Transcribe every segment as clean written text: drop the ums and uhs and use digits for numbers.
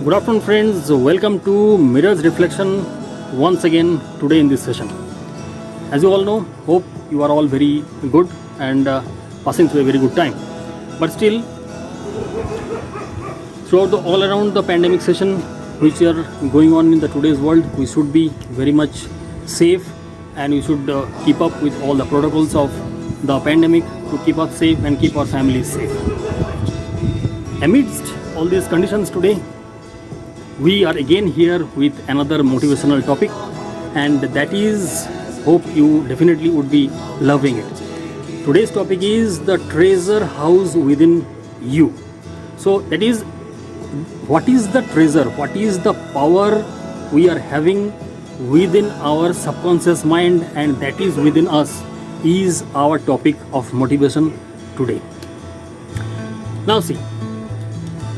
Good afternoon friends, welcome to Mirror's Reflection once again today in this session. As you all know, hope you are all very good and passing through a very good time. But still, throughout all around the pandemic session which are going on in the today's world, we should be very much safe and we should keep up with all the protocols of the pandemic to keep us safe and keep our families safe. Amidst all these conditions today, we are again here with another motivational topic, and that is, hope you definitely would be loving it. Today's topic is the treasure house within you. So that is, what is the treasure? What is the power we are having within our subconscious mind, and that is within us, is our topic of motivation today. Now see,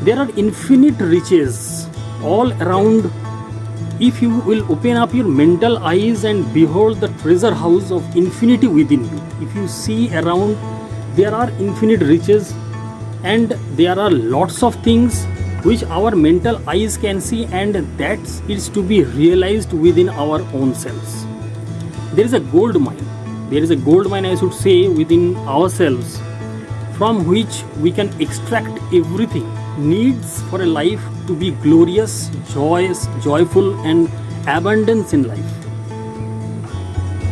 there are infinite riches all around. If you will open up your mental eyes and behold the treasure house of infinity within you, if you see around, there are infinite riches and there are lots of things which our mental eyes can see, and that is to be realized within our own selves. There is a gold mine. There is a gold mine, I should say, within ourselves, from which we can extract everything needs for a life to be glorious, joyous, joyful and abundance in life.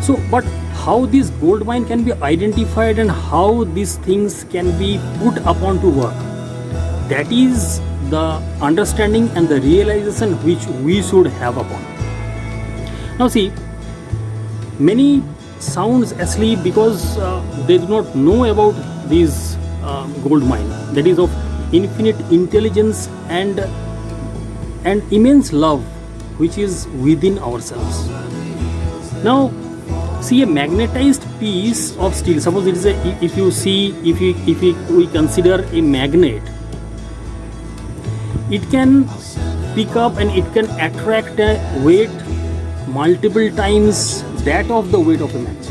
So, but how this gold mine can be identified and how these things can be put upon to work, that is the understanding and the realization which we should have upon. Now see, many sounds asleep because they do not know about this gold mine, that is of infinite intelligence and immense love which is within ourselves. Now see, a magnetized piece of steel, suppose it is a, if you see, if we consider a magnet, it can pick up and it can attract a weight multiple times that of the weight of a magnet.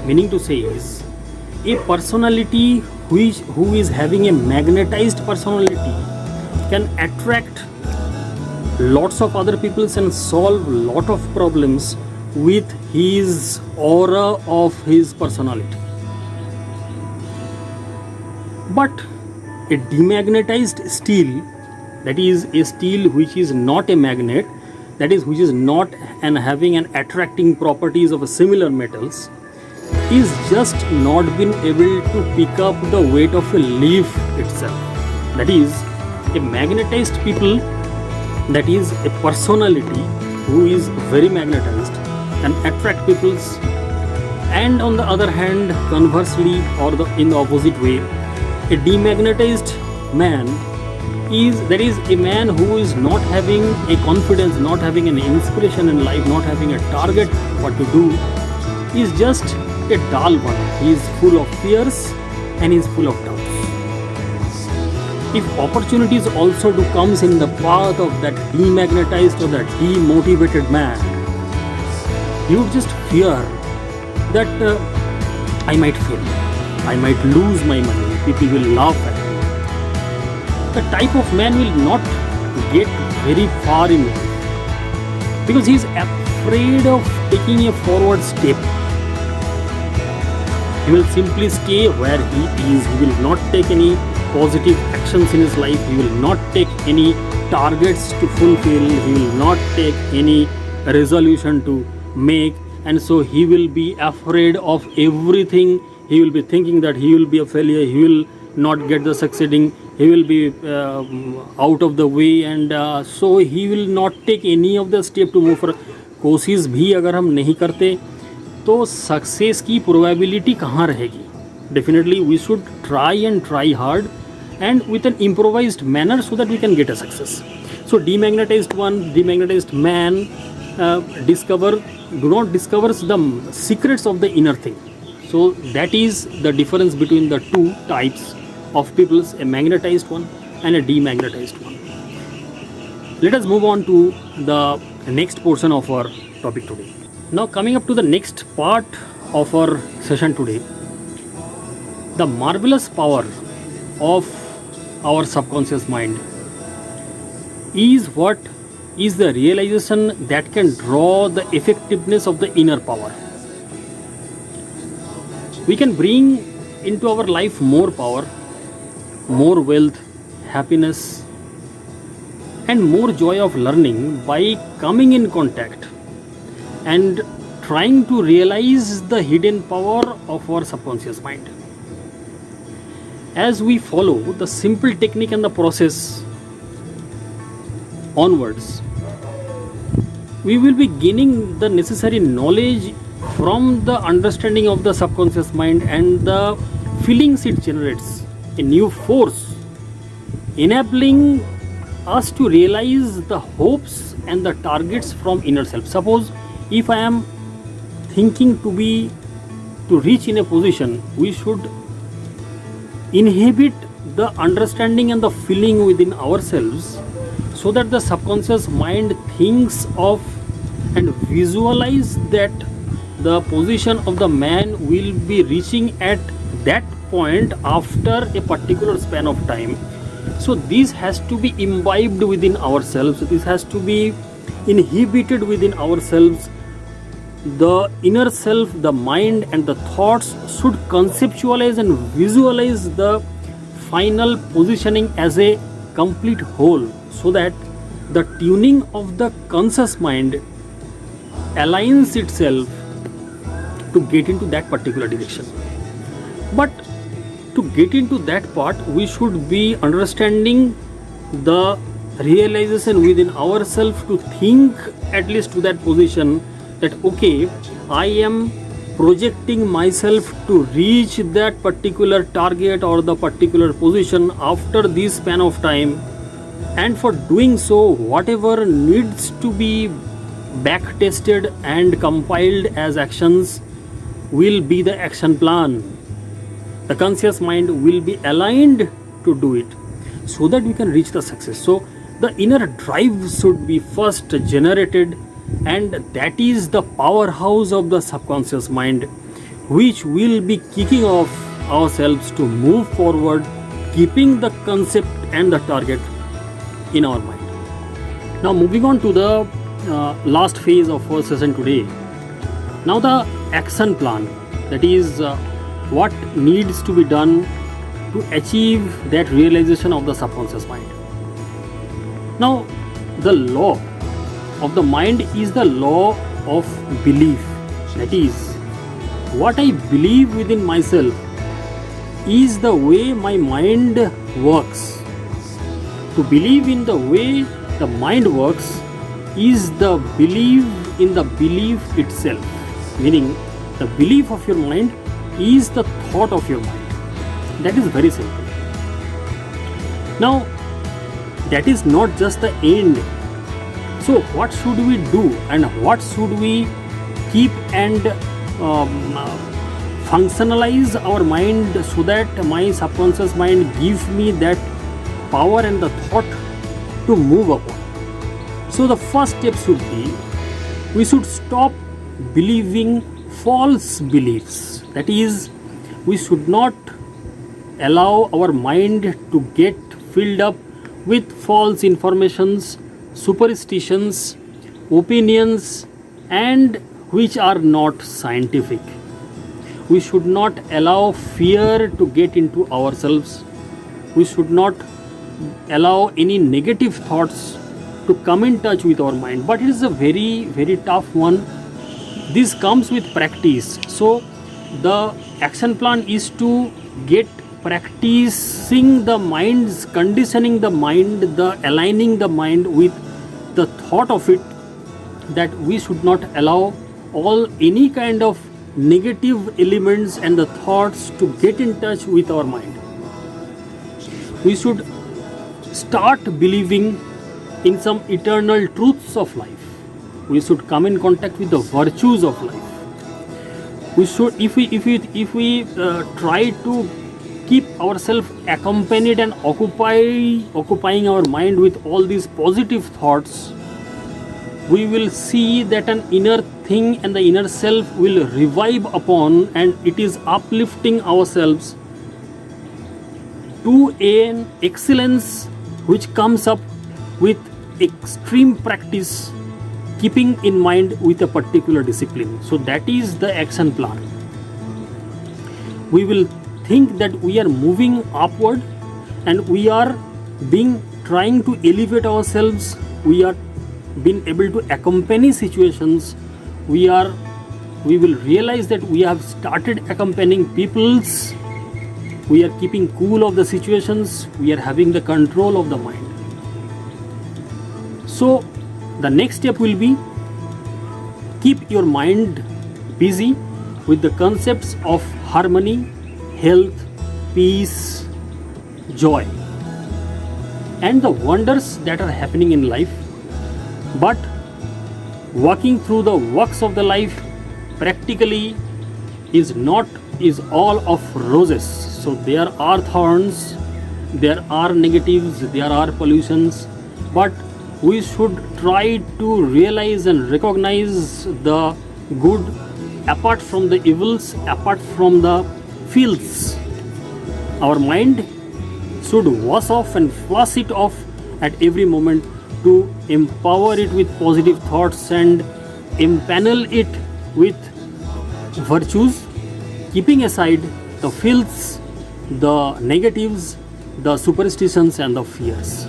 Meaning to say is, a personality who is having a magnetized personality can attract lots of other peoples and solve lot of problems with his aura of his personality. But a demagnetized steel, that is a steel which is not a magnet, that is which is not and having an attracting properties of a similar metals, is just not been able to pick up the weight of a leaf itself. That is, a magnetized people, that is a personality who is very magnetized, can attract peoples, and on the other hand, conversely or in the opposite way, a demagnetized man is, that is a man who is not having a confidence, not having an inspiration in life, not having a target what to do, is just a dull one. He is full of fears and he is full of doubts. If opportunities also do comes in the path of that demagnetized or that demotivated man, he would just fear that I might fail, I might lose my money, people will laugh at me. The type of man will not get very far in life because he is afraid of taking a forward step. He will simply stay where he is. He will not take any positive actions in his life. He will not take any targets to fulfill. He will not take any resolution to make. And so he will be afraid of everything. He will be thinking that he will be a failure. He will not get the succeeding. He will be out of the way. And so he will not take any of the step to move forward. कोशिश भी अगर हम नहीं करते तो success की probability कहाँ रहेगी? Definitely we should try and try hard and with an improvised manner so that we can get a success. So demagnetized man do not discover the secrets of the inner thing. So that is the difference between the two types of peoples, a magnetized one and a demagnetized one. Let us move on to the next portion of our topic today. Now coming up to the next part of our session today, the marvelous power of our subconscious mind is what is the realization that can draw the effectiveness of the inner power. We can bring into our life more power, more wealth, happiness, and more joy of learning by coming in contact and trying to realize the hidden power of our subconscious mind. As we follow the simple technique and the process onwards, we will be gaining the necessary knowledge from the understanding of the subconscious mind and the feelings it generates, a new force, enabling us to realize the hopes and the targets from inner self. Suppose if I am thinking to reach in a position, we should inhibit the understanding and the feeling within ourselves so that the subconscious mind thinks of and visualize that the position of the man will be reaching at that point after a particular span of time. So this has to be imbibed within ourselves, this has to be inhibited within ourselves. The inner self, the mind and the thoughts should conceptualize and visualize the final positioning as a complete whole, so that the tuning of the conscious mind aligns itself to get into that particular direction. But to get into that part, we should be understanding the realization within ourselves, to think at least to that position that okay, I am projecting myself to reach that particular target or the particular position after this span of time, and for doing so whatever needs to be back tested and compiled as actions will be the action plan. The conscious mind will be aligned to do it so that we can reach the success. So the inner drive should be first generated, and that is the powerhouse of the subconscious mind, which will be kicking off ourselves to move forward, keeping the concept and the target in our mind. Now moving on to the last phase of our session today. Now the action plan, that is what needs to be done to achieve that realization of the subconscious mind. Now the law of the mind is the law of belief, that is what I believe within myself is the way my mind works. To believe in the way the mind works is the belief in the belief itself, meaning the belief of your mind is the thought of your mind. That is very simple. Now that is not just the end. So what should we do and what should we keep and functionalize our mind so that my subconscious mind gives me that power and the thought to move upon? So the first step should be, we should stop believing false beliefs. That is, we should not allow our mind to get filled up with false informations, superstitions, opinions, and which are not scientific. We should not allow fear to get into ourselves. We should not allow any negative thoughts to come in touch with our mind. But it is a very, very tough one. This comes with practice. So the action plan is to get practicing the minds, conditioning the mind, the aligning the mind with the thought of it, that we should not allow any kind of negative elements and the thoughts to get in touch with our mind. We should start believing in some eternal truths of life. We should come in contact with the virtues of life. We should, if we try to keep ourselves accompanied and occupying our mind with all these positive thoughts, we will see that an inner thing and the inner self will revive upon, and it is uplifting ourselves to an excellence which comes up with extreme practice, keeping in mind with a particular discipline. So that is the action plan. We will think that we are moving upward and we are trying to elevate ourselves. We are being able to accompany situations. We will realize that we have started accompanying peoples. We are keeping cool of the situations. We are having the control of the mind. So the next step will be keep your mind busy with the concepts of harmony, health, peace, joy, and the wonders that are happening in life. But walking through the works of the life practically is all of roses. So there are thorns, there are negatives, there are pollutions, but we should try to realize and recognize the good apart from the evils, apart from the filths. Our mind should wash off and flush it off at every moment to empower it with positive thoughts and empanel it with virtues, keeping aside the filths, the negatives, the superstitions and the fears.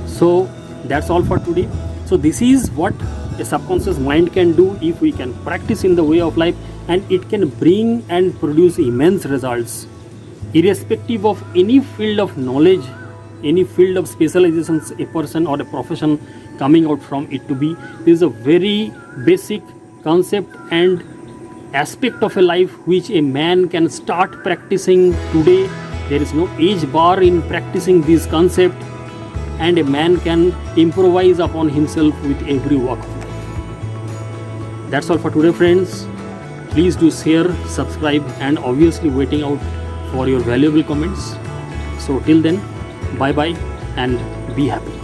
So that's all for today. So this is what a subconscious mind can do if we can practice in the way of life, and it can bring and produce immense results irrespective of any field of knowledge, any field of specializations a person or a profession coming out from it to be. This is a very basic concept and aspect of a life which a man can start practicing today. There is no age bar in practicing this concept, and a man can improvise upon himself with every walk of life. That's all for today, friends. Please do share, subscribe, and obviously waiting out for your valuable comments. So till then, bye bye and be happy.